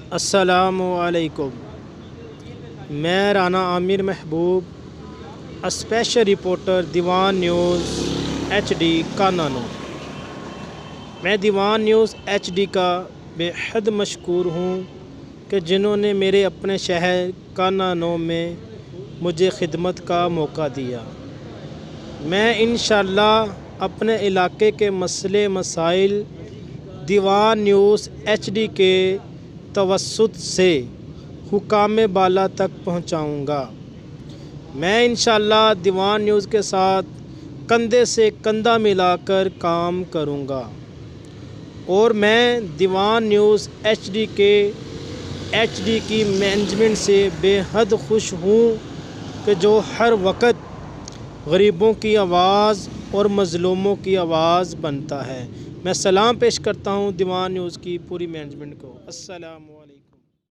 السلام علیکم۔ میں رانا عامر محبوب اسپیشل رپورٹر دیوان نیوز ایچ ڈی کانانو۔ میں دیوان نیوز ایچ ڈی کا بے حد مشکور ہوں کہ جنہوں نے میرے اپنے شہر کانانو میں مجھے خدمت کا موقع دیا۔ میں انشاءاللہ اپنے علاقے کے مسئلے مسائل دیوان نیوز ایچ ڈی کے توسط سے حکام بالا تک پہنچاؤں گا۔ میں انشاءاللہ دیوان نیوز کے ساتھ کندھے سے کندھا ملا کر کام کروں گا، اور میں دیوان نیوز ایچ ڈی کی مینجمنٹ سے بے حد خوش ہوں کہ جو ہر وقت غریبوں کی آواز اور مظلوموں کی آواز بنتا ہے۔ میں سلام پیش کرتا ہوں دیوان نیوز کی پوری مینجمنٹ کو۔ السلام علیکم۔